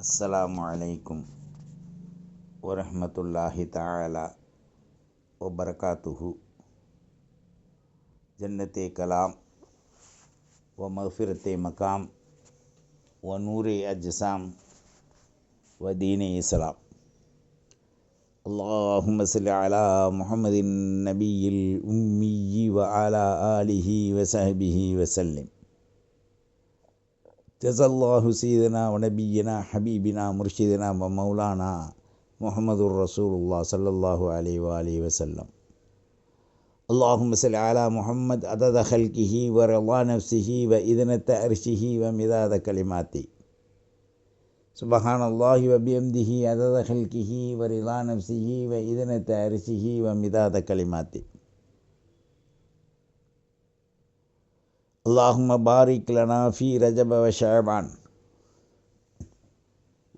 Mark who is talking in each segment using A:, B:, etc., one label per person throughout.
A: அஸ்ஸலாமு அலைக்கும் வரஹ்மத்துல்லாஹி தஆலா வபரகாத்துஹு. ஜன்னத்தே கலாம் வ மஃபிரத்தே மகாம் வ நூரே அஜ்சாம் வ தீனே இஸ்லாம். அல்லாஹும்ம ஸல்லி அலா முஹம்மதின் நபியில் உம்மியி வ அலா ஆலிஹி வ ஸஹ்பிஹி வ ஸல்லிம். ஜஸல்லாஹு சீதனா வ நபியனா ஹபீபினா முர்ஷிதனா வ மௌலானா முஹம்மதுர் ரசூலுல்லாஹ் ஸல்லல்லாஹு அலைஹி வ ஆலிஹி வ ஸல்லம். அல்லாஹும்ம ஸல்லி அலா முஹம்மத் அதத ஹல்கிஹி வ ரிதா நஃப்ஸிஹி வ இதனத அர்ஷிஹி வ மிதாத கலிமாத்தி. சுப்ஹானல்லாஹி வ பிஹம்திஹி அதத ஹல்கிஹி வ ரிதா நஃப்ஸிஹி வ இதனத அர்ஷிஹி வ மிதாத கலிமாத்தி. அல்லாஹும்ம பாரிக் லனா ஃபீ ரஜப வ ஷஅபான்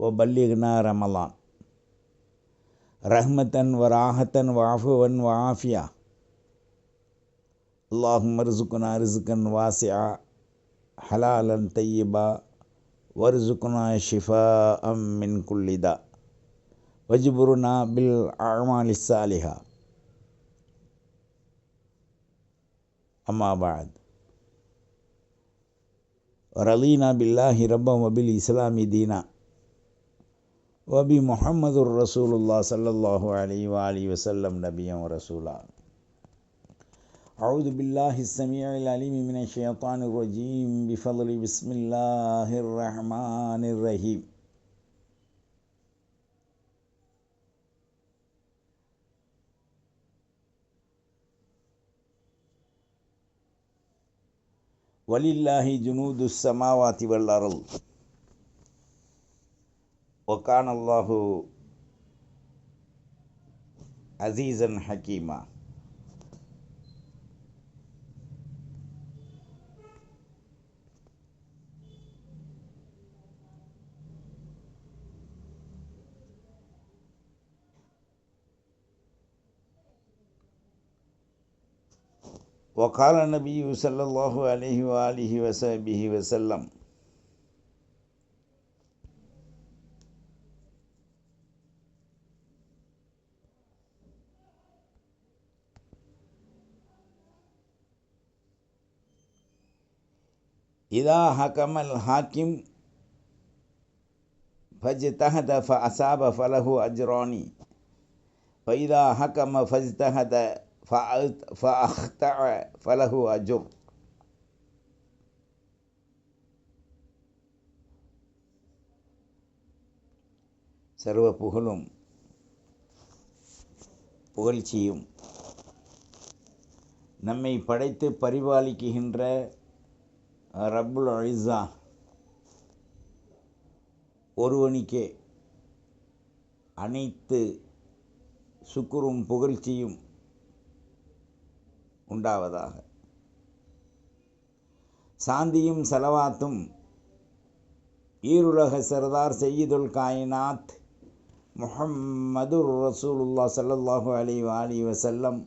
A: வ பல்லிக்னா ரமலான் ரஹ்மத்தன் வ ராஹத்தன் வ அஃபுவன் வ ஆஃபியா. அல்லாஹும்ம ர்ஸுக்னா ரிஸ்கன் வாசிஆ ஹலாலன் தய்யிபா வர்ஸுக்னா ஷிஃபாஅம் மின் குல்லி தா வஜ்புர்னா பில் அஅமாலிஸ் ஸாலிஹா. அம்மா பஅத். ரலீனா பில்லாஹி ரப்பன் வ பில் இஸ்லாமி தீனா வ பி முஹம்மதுர் ரசூலுல்லாஹ் ஸல்லல்லாஹு அலைஹி வ ஆலிஹி வ ஸல்லம் நபிய்யன் வ ரசூலா. அஊது பில்லாஹிஸ் ஸமீஇல் அலீம் மினஷ் ஷைத்தானிர் ரஜீம். பிஃபضل பிஸ்மில்லாஹிர் ரஹ்மானிர் ரஹீம். வலில்லாஹி ஜுனூதுஸ் ஸமாவாதி வல் அர்ள் வ கானல்லாஹு அஸீஸன் ஹக்கீமா. وقال النبي صلى الله عليه وآله وصحبه وسلم إذا حكم الحاكم فاجتهد فأصاب فله أجران فإذا حكم فاجتهد فأخطأ فله أجر. சர்வ புகழும் புகழ்ச்சியும் நம்மை படைத்து பரிபாலிக்குகின்ற ரப்புல் இஸ்ஸா ஒருவனுக்கே அனைத்து சுக்குரும் புகழ்ச்சியும் உண்டாவதாக. சாந்தியும் சலவாத்தும் ஈருலக சர்தார் சையீதுல் காயினாத் முஹம்மதுர் ரசூலுல்லாஹ் ஸல்லல்லாஹு அலைஹி வ ஆலிஹி வ ஸல்லம்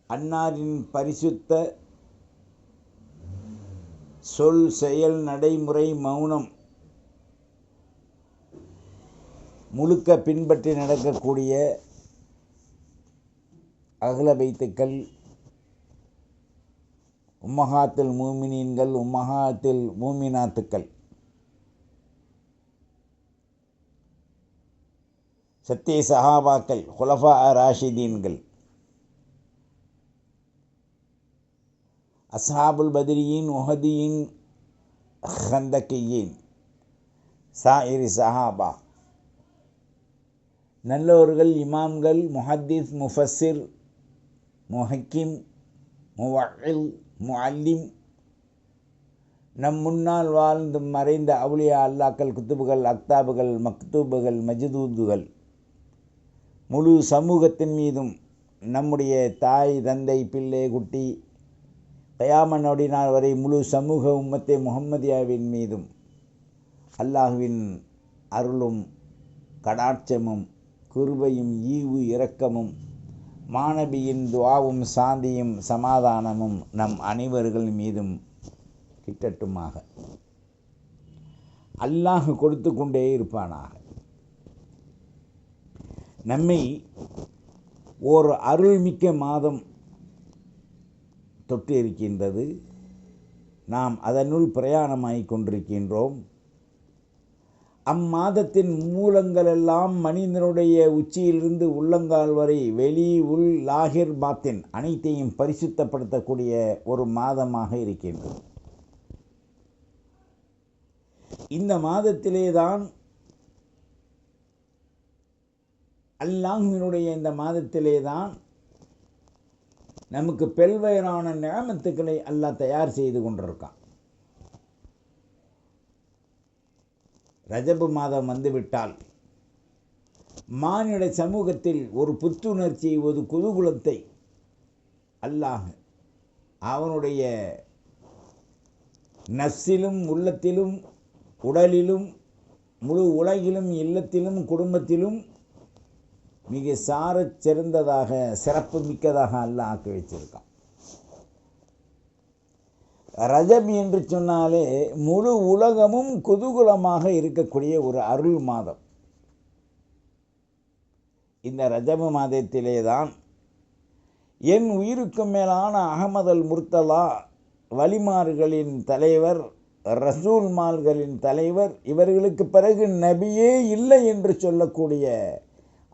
A: அன்னாரின் பரிசுத்த சொல் செயல் நடைமுறை மௌனம் முழுக்க பின்பற்றி நடக்கக்கூடிய அஹ்ல பைத்துக்கள், உம்மஹாத்துல் மூமினீன்கள், உம்மஹாத்துல் மூமினாத்துக்கள், சத்திய சஹாபாக்கள், குலஃபா ராஷிதீன்கள், அஸ்ஹாபுல் பத்ரியின், உஹதியின், ஹந்தகியின், சாயிரி சஹாபா, நல்லோர்கள், இமாம்கள், முஹத்திஸ், முஃபஸ்ஸிர், முஹக்கிம், முவஇல், முஅல்லிம், நம் முன்னால் வாழ்ந்து மறைந்த அவுலியா அல்லாக்கள், குத்துபுகள், அக்தாபுகள், மக்தூபுகள், மஜ்தூதுகள், முழு சமூகத்தின் மீதும் நம்முடைய தாய் தந்தை பிள்ளை குட்டி கயாம நொடி நாள் வரை முழு சமூக உம்மத்தே முஹம்மதியாவின் மீதும் அல்லாஹுவின் அருளும் கடாட்சமும் கிருபையும் ஈவு இரக்கமும் மாநபியின் துஆவும் சாந்தியும் சமாதானமும் நம் அனைவர்கள் மீதும் கிட்டட்டுமாக. அல்லாஹ் கொடுத்து கொண்டே இருப்பானாக. நம்மை ஒரு அருள்மிக்க மாதம் தொட்டு இருக்கின்றது. நாம் அதனுள் பிரயாணமாகிக் கொண்டிருக்கின்றோம். அம்மாதத்தின் மூலங்களெல்லாம் மனிதனுடைய உச்சியிலிருந்து உள்ளங்கால் வரை வெளி உள் லாகிர் பாத்தின் அனைத்தையும் பரிசுத்தப்படுத்தக்கூடிய ஒரு மாதமாக இருக்கின்றது. இந்த மாதத்திலே தான் அல்லாஹ்வினுடைய இந்த மாதத்திலே தான் நமக்கு பல்வேறான நியமத்துக்களை அல்லாஹ் தயார் செய்து கொண்டிருக்கான். ரஜபு மாதம் வந்துவிட்டால் மானிட சமூகத்தில் ஒரு புத்துணர்ச்சியை, ஒரு குதூகலத்தை அல்லாஹ் அவனுடைய நஃப்ஸிலும் உள்ளத்திலும் உடலிலும் முழு உலகிலும் இல்லத்திலும் குடும்பத்திலும் மிக சாரச் சிறந்ததாக சிறப்பு மிக்கதாக அல்லாஹ் ஆக்கி வச்சிருக்கான். ரஜப் என்று சொன்னாலே முழு உலகமும் குதூகலமாக இருக்கக்கூடிய ஒரு அருள் மாதம். இந்த ரஜபு மாதத்திலே தான் என் உயிருக்கு மேலான அகமது அல் முர்த்தலா, வலிமார்களின் தலைவர், ரசூல்மார்களின் தலைவர், இவர்களுக்கு பிறகு நபியே இல்லை என்று சொல்லக்கூடிய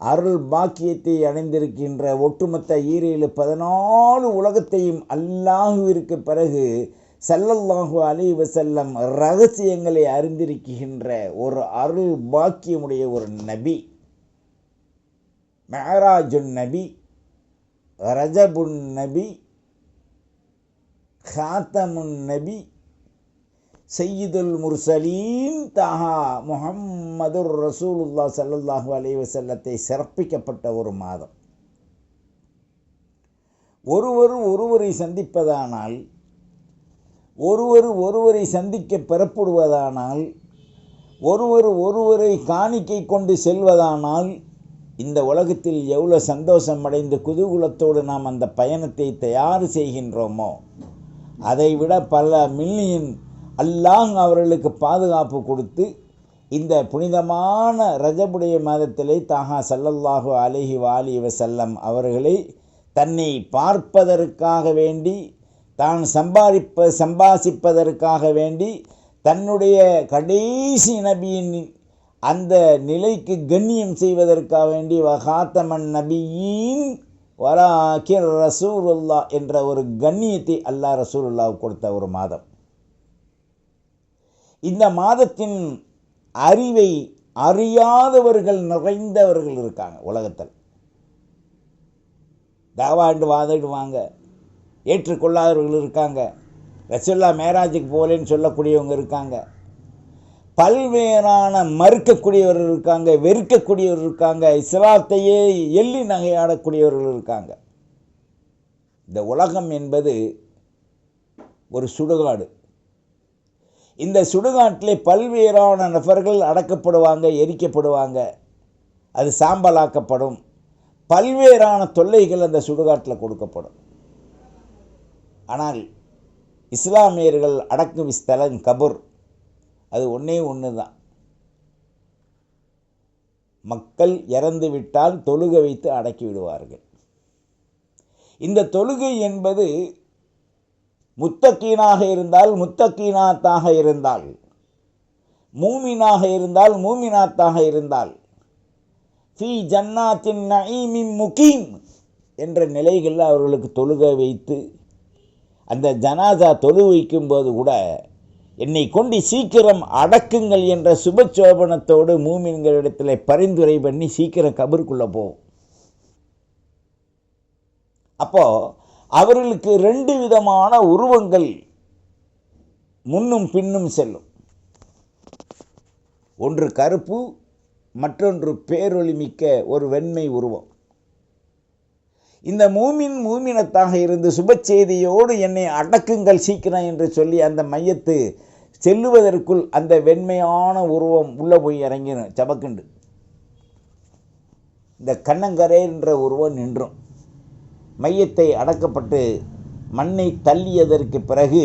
A: அருள் பாக்கியத்தை அடைந்திருக்கின்ற ஒட்டுமொத்த 14 உலகத்தையும் அல்லாஹுவிற்கு பிறகு ஸல்லல்லாஹு அலைஹி வஸல்லம் ரகசியங்களை அறிந்திருக்கின்ற ஒரு அருள் பாக்கியமுடைய ஒரு நபி, மெஹராஜுன் நபி, ரஜபுன் நபி, ஹாத்தமுன் நபி, சையீதுல் முர்சலீன் தாஹா முஹம்மதுர் ரசூலுல்லாஹ் ஸல்லல்லாஹு அலைஹி வஸல்லத்தை சிறப்பிக்கப்பட்ட ஒரு மாதம். ஒருவரை சந்திப்பதானால், ஒருவரை சந்திக்க பெறப்படுவதானால், ஒருவரை காணிக்கை கொண்டு செல்வதானால், இந்த உலகத்தில் எவ்வளோ சந்தோஷம் அடைந்து குதூகலத்தோடு நாம் அந்த பயணத்தை தயார் செய்கின்றோமோ, அதைவிட பல மில்லியன் அல்லாஹ் அவர்களுக்கு பாதுகாப்பு கொடுத்து இந்த புனிதமான ரஜபுடைய மாதத்திலே தாஹா ஸல்லல்லாஹு அலைஹி வஸல்லம் அவர்களை தன்னை பார்ப்பதற்காக வேண்டி, தான் சம்பாசிப்பதற்காக வேண்டி, தன்னுடைய கடைசி நபியின் அந்த நிலைக்கு கண்ணியம் செய்வதற்காக வேண்டி வஹாத்தமன் நபியின் வலாகிர் ரசூலுல்லாஹ் என்ற ஒரு கண்ணியத்தை அல்லாஹ் ரசூலுல்லாஹ் கொடுத்த ஒரு மாதம். இந்த மாதத்தின் அறிவை அறியாதவர்கள் நிறைந்தவர்கள் இருக்காங்க உலகத்தில். தாவாண்டு வாதிடுவாங்க, ஏற்றுக்கொள்ளாதவர்கள் இருக்காங்க, ரசூலுல்லாஹ் மேராஜுக்கு போகலன்னு சொல்லக்கூடியவங்க இருக்காங்க, பல்வேறான மறுக்கக்கூடியவர்கள் இருக்காங்க, வெறுக்கக்கூடியவர்கள் இருக்காங்க, இஸ்லாத்தையே எள்ளி நகையாடக்கூடியவர்கள் இருக்காங்க. இந்த உலகம் என்பது ஒரு சுடுகாடு. இந்த சுடுகாட்டிலே பல்வேறான நபர்கள் அடக்கப்படுவாங்க, எரிக்கப்படுவாங்க, அது சாம்பலாக்கப்படும், பல்வேறான தொல்லைகள் அந்த சுடுகாட்டில் கொடுக்கப்படும். ஆனால் இஸ்லாமியர்கள் அடக்கும் ஸ்தலம் கபூர், அது ஒன்று தான். மக்கள் இறந்து விட்டால் தொழுகை வைத்து அடக்கி விடுவார்கள். இந்த தொழுகை என்பது முத்தகீனாக இருந்தால், முத்தகீனாத்தாக இருந்தால், மூமினாக இருந்தால், மூமினாத்தாக இருந்தால், ஃபீ ஜன்னாத்தின் நஈமின் முகீம் என்ற நிலைகளில் அவர்களுக்கு தொழுகை வைத்து அந்த ஜனாசா தொழு வைக்கும்போது கூட என்னை கொண்டு சீக்கிரம் அடக்குங்கள் என்ற சுபசோபனத்தோடு மூமின்களிடத்தில் பரிந்துரை பண்ணி சீக்கிரம் கபருக்குள்ளே போகும். அப்போது அவர்களுக்கு 2 விதமான உருவங்கள் முன்னும் பின்னும் செல்லும். ஒன்று கருப்பு, மற்றொன்று பேரொளி மிக்க ஒரு வெண்மை உருவம். இந்த மூமினத்தாக இருந்து சுப செய்தியோடு என்னை அடக்குங்கள் சீக்கிரம் என்று சொல்லி அந்த மையத்து செல்லுவதற்குள் அந்த வெண்மையான உருவம் உள்ளே போய் இறங்கிடும் சபக்குண்டு. இந்த கண்ணங்கரை என்ற உருவம் நின்றும். மையத்தை அடக்கப்பட்டு மண்ணை தள்ளியதற்கு பிறகு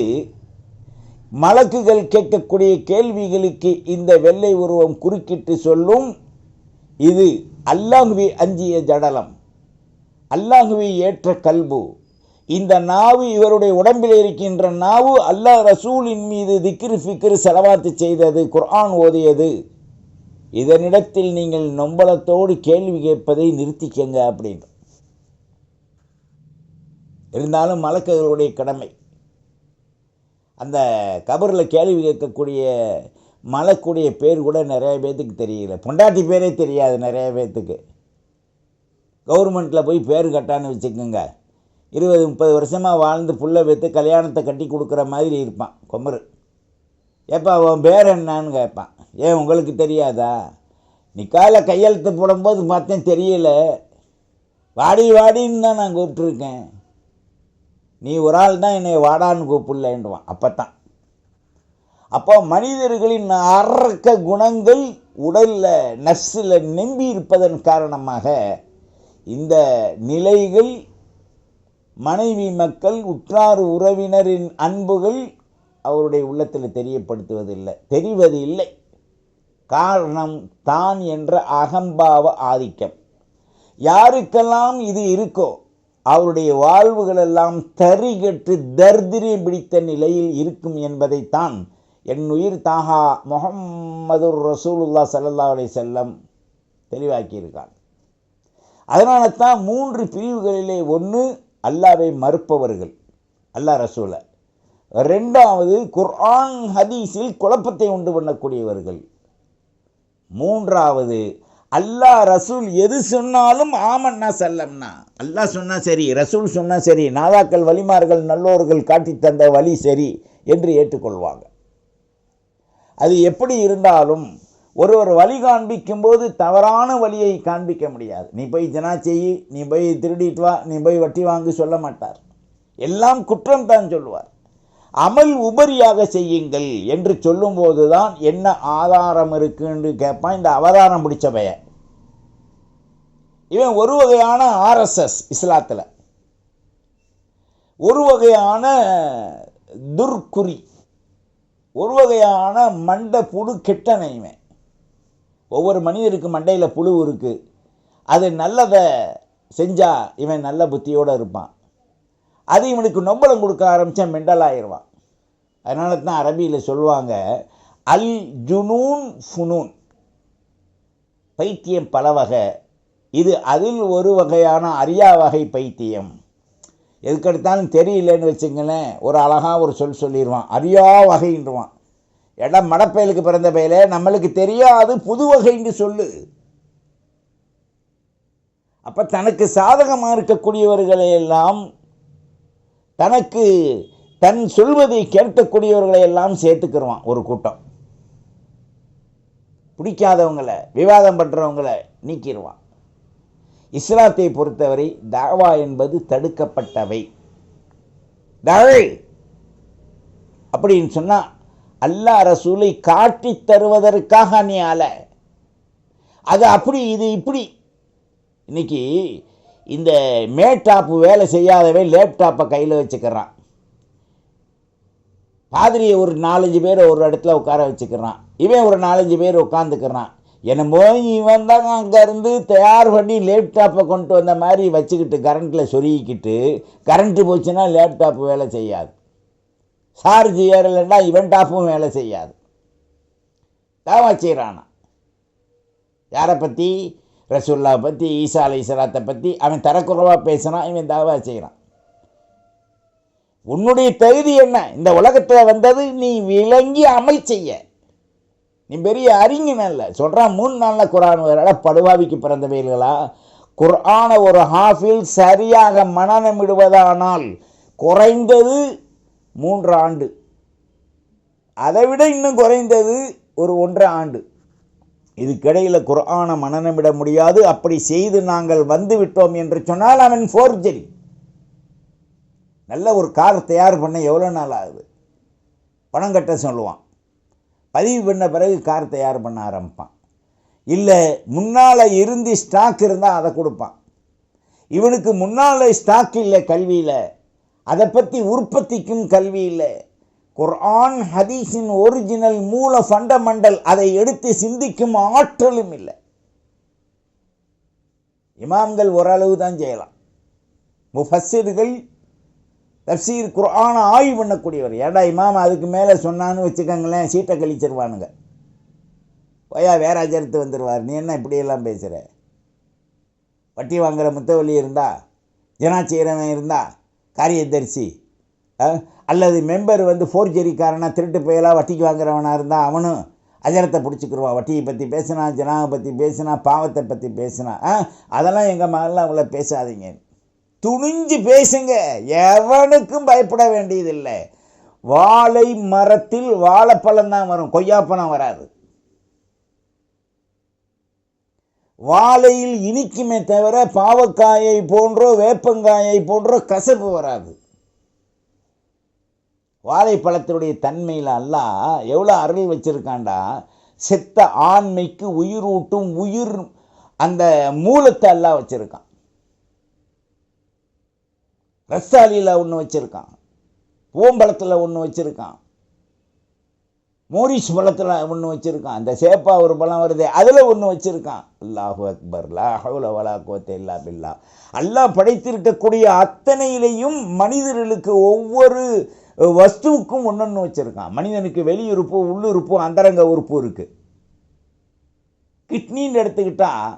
A: மலக்குகள் கேட்கக்கூடிய கேள்விகளுக்கு இந்த வெள்ளை உருவம் குறுக்கிட்டு சொல்லும், இது அல்லாஹ்வை அஞ்சிய ஜடலம், அல்லாஹ்வை ஏற்ற கல்பு. இந்த நாவு, இவருடைய உடம்பில் இருக்கின்ற நாவு அல்லாஹ் ரசூலின் மீது திக்ரு ஃபிக்ரு செலவாத்து செய்தது, குர்ஆன் ஓதியது. இதனிடத்தில் நீங்கள் நொம்பலத்தோடு கேள்வி கேட்பதை நிறுத்திக்கங்க அப்படின்னு. இருந்தாலும் மலக்குகளுடைய கடமை. அந்த கபரில் கேள்வி கேட்கக்கூடிய மலக்குடைய பேர் கூட நிறைய பேர்த்துக்கு தெரியல. பொண்டாட்டி பேரே தெரியாது நிறைய பேர்த்துக்கு. கவர்மெண்ட்டில் போய் பேர் கட்டான்னு வச்சுக்கோங்க, 20-30 வருஷமாக வாழ்ந்து புள்ள வைத்து கல்யாணத்தை கட்டி கொடுக்குற மாதிரி இருப்பான் கொமரு. ஏப்பா அவன் பேர் என்னான்னு கேட்பான். ஏன் உங்களுக்கு தெரியாதா? நிக்கால கையெழுத்து போடும்போது பார்த்தேன் தெரியல, வாடி வாடின்னு தான் நான் கூப்பிட்டுருக்கேன், நீ ஒரு ஆள் தான் என்னை வாடான்னு கூப்பிடலன்றான். அப்போத்தான் அப்போ மனிதர்களின் அரக்க குணங்கள் உடலில் நஃப்ஸில் நம்பி இருப்பதன் காரணமாக இந்த நிலைகள், மனைவி மக்கள் உற்றார் உறவினரின் அன்புகள் அவருடைய உள்ளத்தில் தெரிவது இல்லை. காரணம் தான் என்ற அகம்பாவ ஆதிக்கம். யாருக்கெல்லாம் இது இருக்கோ அவருடைய வாழ்வுகளெல்லாம் தரிகட்டு தர்திரியம் பிடித்த நிலையில் இருக்கும் என்பதைத்தான் என் உயிர் தாகா முஹம்மதுர் ரசூலுல்லாஹ் ஸல்லல்லாஹு அலைஹி வஸல்லம் தெளிவாக்கியிருக்கான். அதனால தான் 3 பிரிவுகளிலே, ஒன்று அல்லாஹ்வை மறுப்பவர்கள், அல்லாஹ் ரசூலை; 2வது குர்ஆன் ஹதீஸில் குழப்பத்தை உண்டு பண்ணக்கூடியவர்கள்; 3வது அல்லாஹ் ரசூல் எது சொன்னாலும் ஆமன்னா சல்லம்னா, அல்லாஹ் சொன்னால் சரி, ரசூல் சொன்னால் சரி, நாதாக்கள் வலிமார்கள் நல்லோர்கள் காட்டி தந்த வழி சரி என்று ஏற்றுக்கொள்வாங்க. அது எப்படி இருந்தாலும் ஒருவர் வழி காண்பிக்கும் போது தவறான வழியை காண்பிக்க முடியாது. நீ போய் ஜனா செய்யி, நீ போய் திருடிட்டு வா, நீ போய் வட்டி வாங்கி சொல்ல மாட்டார். எல்லாம் குற்றம் தான் சொல்லுவார். அமல் உபரியாக செய்யுங்கள் என்று சொல்லும்போது தான் என்ன ஆதாரம் இருக்குன்னு கேட்பான். இந்த அவதாரம் பிடிச்ச பையன் இவன் ஒரு வகையான ஆர்எஸ்எஸ் இஸ்லாத்தில், ஒரு வகையான துர்குறி, ஒரு வகையான மண்டை புழு கெட்டனைவன். ஒவ்வொரு மனிதருக்கு மண்டையில் புழு இருக்குது. அது நல்லதை செஞ்சால் இவன் நல்ல புத்தியோடு இருப்பான். அது இவனுக்கு நொம்பலம் கொடுக்க ஆரம்பித்தா மெண்டல் ஆயிடுவான். அதனால தான் அரபியில் சொல்லுவாங்க, அல் ஜுனூன் ஃபுனூன், பைத்தியம் பல வகை, இது அதில் ஒரு வகையான அரியா வகை பைத்தியம். எதுக்கெடுத்தாலும் தெரியலன்னு வச்சுங்களேன், ஒரு அழகாக ஒரு சொல்லிடுவான், அரியா வகைன்றுவான். இடம் மடப்பயலுக்கு பிறந்த பயில நம்மளுக்கு தெரியாது, புது வகைன்னு சொல்லு. அப்போ தனக்கு சாதகமாக இருக்கக்கூடியவர்களையெல்லாம், தனக்கு தன் சொல்வதை கேட்கக்கூடியவர்களை எல்லாம் சேர்த்துக்கிடுவான் ஒரு கூட்டம். பிடிக்காதவங்களை, விவாதம் பண்ணுறவங்களை நீக்கிடுவான். இஸ்லாத்தை பொறுத்தவரை தாவா என்பது தடுக்கப்பட்டவை. தாவ் அப்படின்னு சொன்னால் அல்லாஹ் ரசூலை காட்டி தருவதற்காக நீ ஆல, அது அப்படி இது இப்படி. இன்னைக்கு இந்த மேட்டாப்பு வேலை செய்யாதவே லேப்டாப்பை கையில் வச்சுக்கிறான். பாதிரியை ஒரு 4-5 பேரை ஒரு இடத்துல உட்கார வச்சுக்கிறான். இவன் ஒரு 4-5 பேர் உட்காந்துக்கிறான். என்னமோ இவன் தான் அங்கேருந்து தயார் பண்ணி லேப்டாப்பை கொண்டு வந்த மாதிரி வச்சுக்கிட்டு கரண்ட்டில் சொருகிக்கிட்டு, கரண்ட்டு போச்சுன்னா லேப்டாப்பு வேலை செய்யாது, சார்ஜ் ஏறலைன்னா இவன் டாப்பும் வேலை செய்யாது. தாவா செய்கிறானா யாரை பற்றி? ரசூல்லா பற்றி, ஈசா அலைஹிஸ்ஸலாத்தை பற்றி அவன் தரக்குறைவாக பேசுகிறான், இவன் தாவா செய்கிறான். உன்னுடைய தகுதி என்ன? இந்த உலகத்தில் வந்தது நீ விளங்கி அமல் செய்ய. நீ பெரிய அறிஞன் அல்ல. சொல்கிறான் 3 நாளில் குர்ஆன் வேற. படுவாவிக்கு பிறந்தவைகளா? குர்ஆனை ஒரு ஹாஃபில் சரியாக மனநமிடுவதானால் குறைந்தது 3 ஆண்டு, அதை விட இன்னும் குறைந்தது ஒரு 1.5 ஆண்டு. இதுக்கிடையில் குர்ஆனை மனநமிட முடியாது. அப்படி செய்து நாங்கள் வந்து விட்டோம் என்று சொன்னால் அவன் ஃபோர்ஜரி. நல்ல ஒரு கார் தயார் பண்ண எவ்வளோ நாள் ஆகுது? பணம் கட்ட சொல்லுவான். பதிவு பண்ண பிறகு கார் தயார் பண்ண ஆரம்பிப்பான். இல்லை முன்னால் இருந்து ஸ்டாக் இருந்தால் அதை கொடுப்பான். இவனுக்கு முன்னால் ஸ்டாக் இல்லை, கல்வியில் அதை பற்றி உற்பத்திக்கும் கல்வி இல்லை, குர்ஆன் ஹதீஸின் ஒரிஜினல் மூல ஃபண்டமெண்டல் அதை எடுத்து சிந்திக்கும் ஆற்றலும் இல்லை. இமாம்கள் ஓரளவு தான் செய்யலாம். முஃபஸ்ஸிர்கள் தஃப்சீர் குர்ஆனை ஆய்வு பண்ணக்கூடியவர். ஏடா இமாம் அதுக்கு மேலே சொன்னான்னு வச்சுக்கோங்களேன், சீட்டை கழிச்சிருவானுங்க. போயா வேற அஜர்த்து வந்துடுவார். நீ என்ன இப்படியெல்லாம் பேசுகிற? வட்டி வாங்குகிற முத்தவள்ளி இருந்தா, ஜனா செய்கிறவன் இருந்தா, காரியதரிசி அல்லது மெம்பர் ஃபோர்ஜரிக்காரனா திருட்டு போயெல்லாம் வட்டிக்கு வாங்குறவனாக இருந்தால் அவனும் அஜரத்தை பிடிச்சிக்கிடுவான். வட்டியை பற்றி பேசினா, ஜனாவை பற்றி பேசினா, பாவத்தை பற்றி பேசினா, அதெல்லாம் எங்கள் மகளில் அவங்கள பேசாதீங்க. துணிஞ்சு பேசுங்க, எவனுக்கும் பயப்பட வேண்டியதில்லை. வாழை மரத்தில் வாழைப்பழம் தான் வரும், கொய்யாப்பழம் வராது. வாழையில் இனிக்குமே தவிர பாவக்காயை போன்றோ வேப்பங்காயை போன்றோ கசப்பு வராது. வாழைப்பழத்தினுடைய தன்மையில் அல்லாஹ் எவ்வளோ அருள் வச்சிருக்காண்டா, செத்த ஆண்மைக்கு உயிரூட்டும் உயிர் அந்த மூலத்தை அல்லாஹ் வச்சிருக்கான். ரஸ்தாலியில் ஒன்று வச்சிருக்கான், பூம்பழத்தில் ஒன்று வச்சிருக்கான், மோரிஸ் பழத்தில் ஒன்று வச்சுருக்கான், அந்த சேப்பா ஒரு பழம் வருது அதில் ஒன்று வச்சுருக்கான். அல்லாஹு அக்பர், லா ஹவுல வலா குவத்த இல்லா பில்லா. அல்லாஹ் படைத்திருக்கக்கூடிய அத்தனையிலையும் மனிதர்களுக்கு ஒவ்வொரு வஸ்துவுக்கும் ஒன்று வச்சுருக்கான். மனிதனுக்கு வெளியுறுப்பு, உள்ளுறுப்பு, அந்தரங்க உறுப்பு இருக்குது. கிட்னின்னு எடுத்துக்கிட்டால்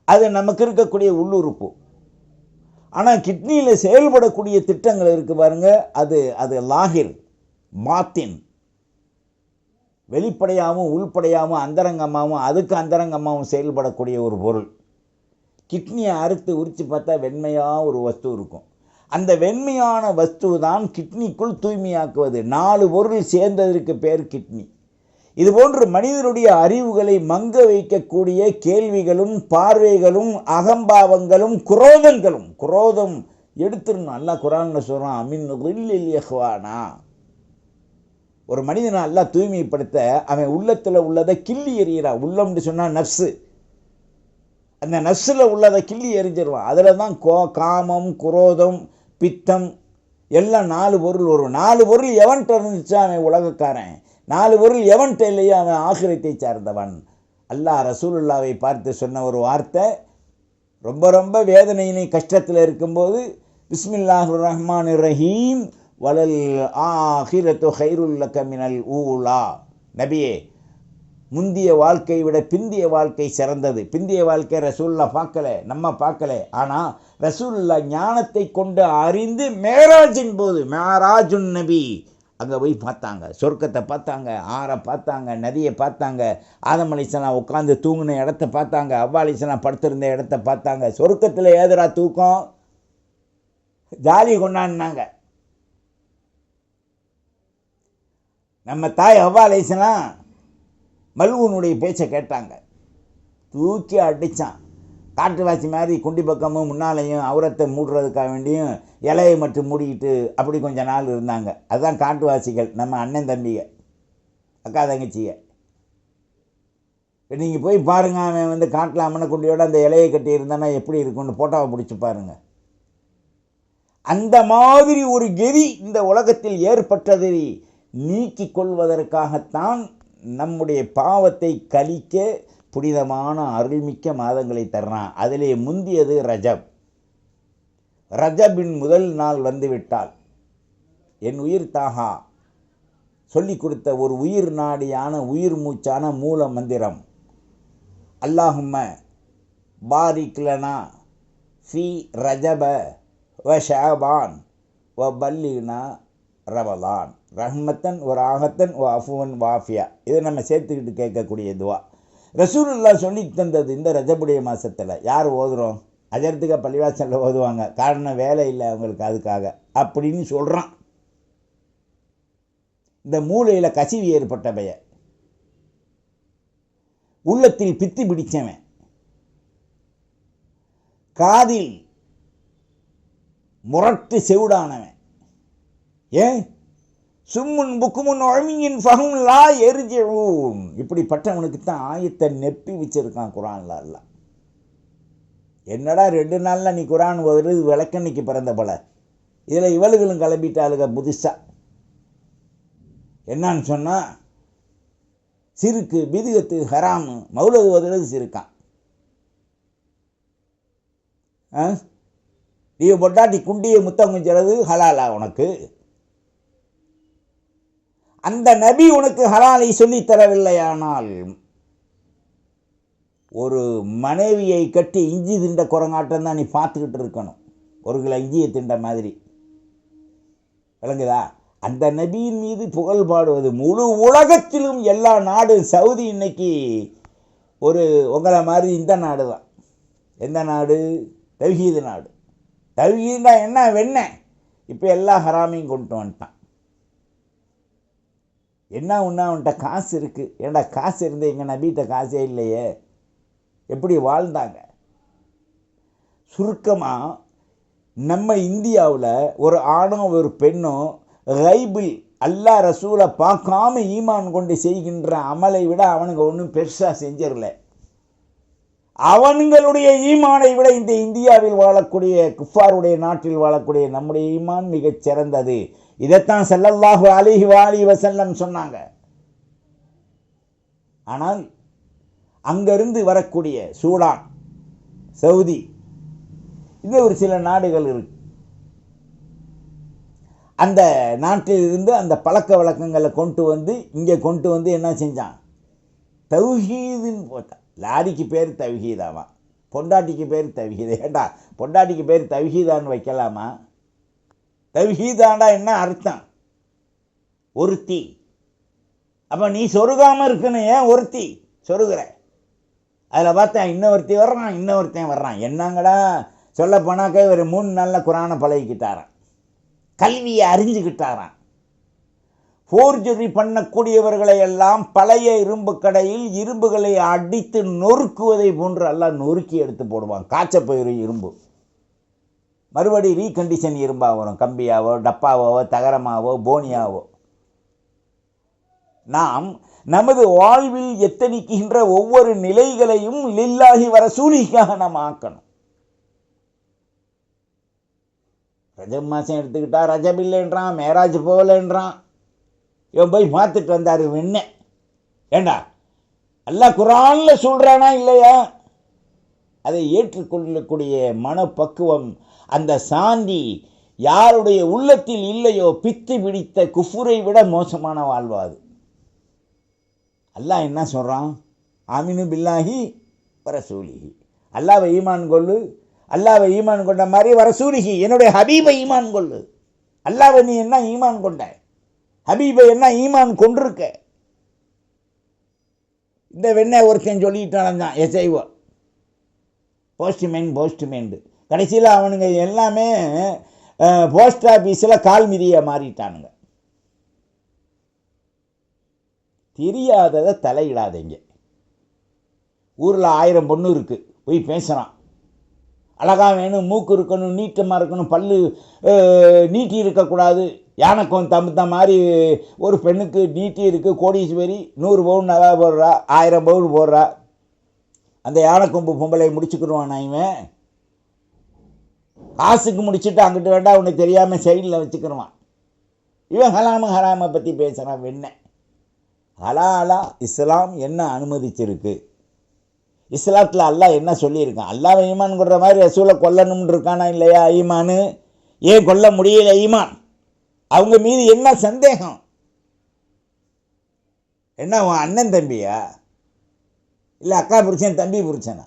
A: அது நமக்கு இருக்கக்கூடிய உள்ளுறுப்பு. ஆனால் கிட்னியில் செயல்படக்கூடிய திட்டங்கள் இருக்குது பாருங்கள், அது லாகிர், மாத்தின், வெளிப்படையாகவும் உள்படையாகவும் அந்தரங்கமாகவும் அதுக்கு அந்தரங்கமாகவும் செயல்படக்கூடிய ஒரு பொருள். கிட்னியை அறுத்து உரித்து பார்த்தா வெண்மையாக ஒரு வஸ்து இருக்கும். அந்த வெண்மையான வஸ்து தான் கிட்னிக்குள் தூய்மையாக்குவது. 4 பொருள் சேர்ந்ததற்கு பேர் கிட்னி. இதுபோன்று மனிதனுடைய அறிவுகளை மங்க வைக்கக்கூடிய கேள்விகளும் பார்வைகளும் அகம்பாவங்களும் குரோதங்களும். குரோதம் எடுத்துடணும். அல்லாஹ் குர்ஆனில் சொல்கிறான், அமின் ரில்லில் இஹ்வானா. ஒரு மனிதனை அல்லாஹ் தூய்மைப்படுத்த அவன் உள்ளத்தில் உள்ளதை கிள்ளி எறிகிறான். உள்ளம்னு சொன்னால் நஃப்ஸு. அந்த நஃப்ஸில் உள்ளதை கிள்ளி எறிஞ்சிருவான். அதில் தான் காமம், குரோதம், பித்தம் எல்லாம் 4 பொருள் வரும். 4 பொருள் எவன்கிட்ட இருந்துச்சா அவன் உலகக்காரன். 4 பொருள் எவன்கிட்ட இல்லையோ அவன் ஆகிரத்தை சார்ந்தவன். அல்லாஹ் ரசூலுல்லாவை பார்த்து சொன்ன ஒரு வார்த்தை, ரொம்ப ரொம்ப வேதனையினை கஷ்டத்தில் இருக்கும்போது, பிஸ்மில்லாஹிர் ரஹ்மானிர் ரஹீம் வலல் ஆஹிரத்து ஹைருல்லக மினல் ஊலா. நபியே, முந்திய வாழ்க்கையை விட பிந்திய வாழ்க்கை சிறந்தது. பிந்திய வாழ்க்கை ரசூலுல்லா பார்க்கல, நம்ம பார்க்கல. ஆனால் ரசூலுல்லா ஞானத்தை கொண்டு அறிந்து மேராஜின் போது, மேராஜுன் நபி, அங்கே போய் பார்த்தாங்க, சொர்க்கத்தை பார்த்தாங்க, ஆறை பார்த்தாங்க, நதியை பார்த்தாங்க, ஆதம் அலைஹிஸ்ஸலாம் உட்காந்து தூங்கின இடத்த பார்த்தாங்க, அவ்வா அலைஹிஸ்ஸலாம் படுத்திருந்த இடத்த பார்த்தாங்க. சொர்க்கத்தில் ஏதுரா தூக்கம், ஜாலி கொண்டாடினாங்க. நம்ம தாய் அவ்வா அலைஹிஸ்ஸலாம் மல்ஊனுடைய பேச்சை கேட்டாங்க, தூக்கி அடித்தான். காட்டுவாசி மாதிரி குண்டி பக்கமும் முன்னாலையும் அவுரத்தை மூடுறதுக்காக வேண்டியும் இலையை மட்டும் மூடிக்கிட்டு அப்படி கொஞ்சம் நாள் இருந்தாங்க. அதுதான் காட்டுவாசிகள், நம்ம அண்ணன் தம்பிங்க, அக்கா தங்கச்சிங்க. நீங்கள் போய் பாருங்கள், அவன் காட்டில் அம்மனக்குண்டியோட அந்த இலையை கட்டி இருந்தானா எப்படி இருக்குன்னு போட்டோவை பிடிச்சி பாருங்கள். அந்த மாதிரி ஒரு கெதி இந்த உலகத்தில் ஏற்பட்டதை நீக்கிக் கொள்வதற்காகத்தான் நம்முடைய பாவத்தை கழிக்க புனிதமான அருள்மிக்க மாதங்களை தர்றான். அதிலே முந்தியது ரஜப். ரஜபின் முதல் நாள் வந்துவிட்டால் என் உயிர் தாகா சொல்லி கொடுத்த ஒரு உயிர் நாடியான உயிர் மூச்சான மூல மந்திரம், அல்லாஹும்ம பாரிக் லனா ஃபி ரஜப வ ஷஅபான் வ பல்லினா ரமலான் ரஹ்மத்தன் ஒரு ஆகத்தன் ஓ அஃபுவன் வாஃபியா. இதை நம்ம சேர்த்துக்கிட்டு கேட்கக்கூடிய துவா. ரசூலுல்லா சொல்லி தந்தது இந்த ரஜபுடைய மாதத்தில். யார் ஓதுறோம்? அஜர்த்துக்க பள்ளிவாசலில் ஓதுவாங்க, காரணம் வேலை இல்லை அவங்களுக்கு, அதுக்காக அப்படின்னு சொல்கிறான். இந்த மூளையில் கசிவு ஏற்பட்டவைய, உள்ளத்தில் பித்து பிடிச்சவன், காதில் முரட்டு செவிடானவன், ஏன் சும்முன் புக்குமுன் ஒழமியின் ஃபஹும் லா எர்ஜிஊன், இப்படிப்பட்டவனுக்கு தான் ஆயத்தை நெப்பி வச்சிருக்கான் குர்ஆன்ல. அல்லாஹ் என்னடா 2 நாளில் நீ குர்ஆன் ஓதுறது விளக்கண்ணிக்கு பிறந்த போல, இதில் இவளுகளும் கிளம்பிட்டாளுங்க புதுசாக. என்னன்னு சொன்னால் சிறுக்கு பிதுகத்து ஹராமு மௌலது ஓதுறது சிறுக்கான். நீ பொட்டாட்டி குண்டியை முத்தம் குஞ்சுறது ஹலாலா உனக்கு? அந்த நபி உனக்கு ஹலாலை சொல்லித் தரவில்லையானால் ஒரு மனைவியை கட்டி இஞ்சி திண்ட குரங்காட்டம் தான் நீ பார்த்துக்கிட்டு இருக்கணும், ஒரு கிலோ இஞ்சியை திண்ட மாதிரி. விளங்குதா? அந்த நபியின் மீது புகழ் பாடுவது முழு உலகத்திலும் எல்லா நாடு. சவுதி இன்னைக்கு ஒரு உங்களை மாதிரி இந்த நாடு தான். எந்த நாடு? தவ்ஹீது நாடு. தவ்ஹீதுனா என்ன வெண்ண? இப்போ எல்லா ஹராமையும் கொண்டு வந்துட்டான். என்ன ஒன்றா அவன்கிட்ட காசு இருக்குது. ஏன்டா காசு இருந்து எங்கள் நபிகிட்ட காசே இல்லையே, எப்படி வாழ்ந்தாங்க? சுருக்கமாக நம்ம இந்தியாவில் ஒரு ஆணோ ஒரு பெண்ணோ கைபில் அல்லாஹ் ரசூலை பார்க்காம ஈமான் கொண்டு செய்கின்ற அமலை விட அவனுங்க ஒன்றும் பெருசாக செஞ்சிடல. அவன்களுடைய ஈமானை விட இந்த இந்தியாவில் வாழக்கூடிய குஃபாருடைய நாட்டில் வாழக்கூடிய நம்முடைய ஈமான் மிகச் சிறந்தது. இதைத்தான் ஸல்லல்லாஹு அலைஹி வஸல்லம் சொன்னாங்க. ஆனால் அங்கிருந்து வரக்கூடிய சூடான், சவுதி, இன்னும் ஒரு சில நாடுகள் இருக்கு. அந்த நாட்டில் இருந்து அந்த பழக்க வழக்கங்களை இங்கே கொண்டு வந்து என்ன செஞ்சான்? தவ்ஹீதுன்னு போட்டான். லாரிக்கு பேர் தவ்ஹீதாவா, பொண்டாட்டிக்கு பேர் தவ்ஹீதா. ஏண்டா பொண்டாட்டிக்கு பேர் தவ்ஹீதான்னு வைக்கலாமா? தவ்ஹீதாண்டா என்ன அர்த்தம்? ஒருத்தி. அப்போ நீ சொருகாமல் இருக்கணும், ஏன் ஒருத்தி சொருகிற? அதில் பார்த்தா இன்னொருத்தையும் வர்றான். என்னங்கடா சொல்ல போனாக்கா இவர் 3 நாளில் குரானை பழகிக்கிட்டாரான், கல்வியை அறிஞ்சுக்கிட்டாரான். ஃபோர்ஜரி பண்ணக்கூடியவர்களை எல்லாம் பழைய இரும்பு கடையில் இரும்புகளை அடித்து நொறுக்குவதை போன்று எல்லாம் நொறுக்கி எடுத்து போடுவான். காய்ச்ச போயிடும் இரும்பு, மறுபடி ரீகண்டிஷன் இரும்பாக வரும். கம்பியாவோ டப்பாவோ தகரமாவோ போனியாவோ. நாம் நமது வாழ்வில் எத்தனிக்கின்ற ஒவ்வொரு நிலைகளையும் லில்லாஹி வரசூலிக்காக நாம் ஆக்கணும். ரஜப் மாதம் எடுத்துக்கிட்டா ரஜப் இல்லைன்றான், மேராஜ் போகலன்றான். இவன் போய் பார்த்துட்டு வந்தார் வெண்ண. ஏண்டா அல்லாஹ் குர்ஆனில் சொல்கிறானா இல்லையா? அதை ஏற்றுக்கொள்ளக்கூடிய மனப்பக்குவம், அந்த சாந்தி யாருடைய உள்ளத்தில் இல்லையோ பித்து பிடித்த குஃபுரை விட மோசமான வாழ்வாது. அல்லாஹ் என்ன சொல்கிறான்? ஆமினு பில்லாஹி வரசூலிஹி, அல்லாஹ்வை ஈமான் கொள்ளு. அல்லாஹ்வை ஈமான் கொண்ட மாதிரி வரசூலிஹி, என்னுடைய ஹபீபை ஈமான் கொள்ளு. அல்லாஹ்வை நீ என்ன ஈமான் கொண்ட? ஹபீபை என்ன ஈமான் கொண்டிருக்க? இந்த வெண்ணை ஒருத்தன் சொல்லிட்டான் தான் எஸ்ஐஓ போஸ்ட்மேன். கடைசியில் அவனுங்க எல்லாமே போஸ்ட் ஆஃபீஸில் கால் மிதியை மாறிட்டானுங்க. தெரியாததை தலையிடாதீங்க. ஊரில் 1000 பொண்ணு இருக்குது, போய் பேசுகிறான். அழகாக வேணும், மூக்கு இருக்கணும், நீட்டமாக இருக்கணும், பல்லு நீட்டி இருக்கக்கூடாது. யானைக்கும் தம்புத்த மாதிரி ஒரு பெண்ணுக்கு நீட்டி இருக்குது, கோடீஸ்வரி, 100 பவுன் நகை போடுறா, 1000 பவுன் போடுறா. அந்த யானைக்கொம்பு பொம்பளை முடிச்சுக்கிடுவான். இவன் காசுக்கு முடிச்சுட்டு அங்கிட்டு வேண்டாம் உனக்கு தெரியாமல் சைடில் வச்சுக்கிடுவான். இவன் ஹராமை பற்றி பேசுகிறான். வெண்ண ஹலாலா இஸ்லாம் என்ன அனுமதிச்சிருக்கு? இஸ்லாத்தில் அல்லாஹ் என்ன சொல்லியிருக்கான்? அல்லாஹ் ஈமான் கொள்கிற மாதிரி ரசூலை கொல்லணும்னு இருக்கானா இல்லையா? ஈமானு ஏன் கொல்ல முடியல? ஈமான் அவங்க மீது என்ன சந்தேகம்? என்ன உன் அண்ணன் தம்பியா, இல்லை அக்கா புருஷன் தம்பி புருஷனா?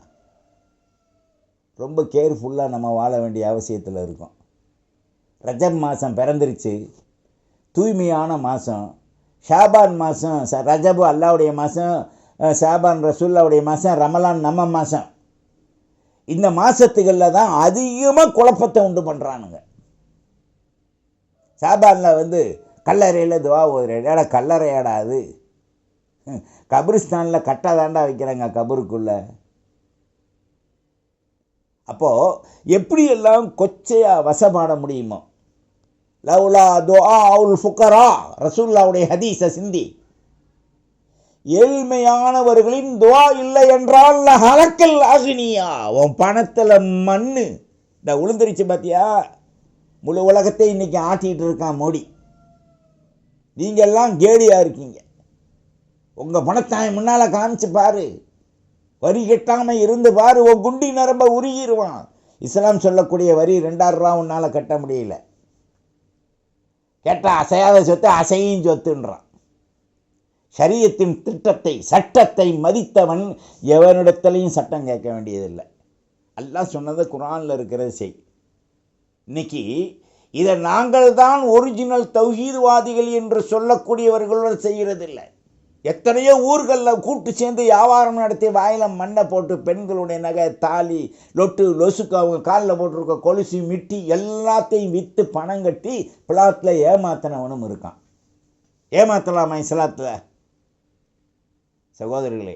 A: ரொம்ப கேர்ஃபுல்லாக நம்ம வாழ வேண்டிய அவசியத்தில் இருக்கோம். ரஜப் மாதம் பிறந்துருச்சு, தூய்மையான மாதம். ஷாபான் மாதம், ரஜபு அல்லாவுடைய மாதம், ஷாபான் ரசூல்லாவுடைய மாதம், ரமலான் நம்ம மாதம். இந்த மாதத்துகளில் தான் அதிகமாக குழப்பத்தை உண்டு பண்ணுறானுங்க. ஷாபானில் கல்லறையில் துவா ஓதுறேடா, கல்லறையாடா அது? கபிரிஸ்தானில் கட்டாதாண்டா வைக்கிறாங்க கபருக்குள்ள. அப்போது எப்படியெல்லாம் கொச்சையாக வசப்பாட முடியுமோ. லவ்லா துஆ உல் ஃபுக்கரா, ரசூலுல்லாஹ்வுடைய ஹதீஸை சிந்தி, ஏழ்மையானவர்களின் துஆ இல்லை என்றால் ஹலக்கல் அக்னியா, உன் பணத்தில் மண்ணு இந்த உளுந்தரிச்சு பார்த்தியா? முழு உலகத்தை இன்னைக்கு ஆட்டிகிட்டு இருக்கான் மோடி. நீங்கள்லாம் கேடியாக இருக்கீங்க. உங்கள் பணத்தாய் முன்னால் காமிச்சு பாரு, வரி கட்டாமல் இருந்து பாரு, உன் குண்டி நரம்ப உருகிடுவான். இஸ்லாம் சொல்லக்கூடிய வரி 2000 ரூபா உன்னால் கட்ட முடியல. கேட்டால் அசையாத சொத்து அசையும் சொத்துன்றான். ஷரியத்தின் திட்டத்தை சட்டத்தை மதித்தவன் எவனிடத்திலையும் சட்டம் கேட்க வேண்டியதில்லை. அல்லாஹ் சொன்னது குர்ஆனில் இருக்கிறது செய். இன்னைக்கு இதை நாங்கள் தான் ஒரிஜினல் தௌஹீத்வாதிகள் என்று சொல்லக்கூடியவர்களோடு செய்கிறதில்லை. எத்தனையோ ஊர்களில் கூட்டு சேர்ந்து வியாபாரம் நடத்தி வாயில மண்ணை போட்டு பெண்களுடைய நகை, தாலி, லொட்டு, லொசுக்கு, அவங்க காலில் போட்டிருக்க கொலுசு, மிட்டி எல்லாத்தையும் விற்று பணம் கட்டி பிளாத்தில் ஏமாத்தினவனும் இருக்கான். ஏமாத்தலாமா இஸ்லாத்தில்? சகோதரர்களே,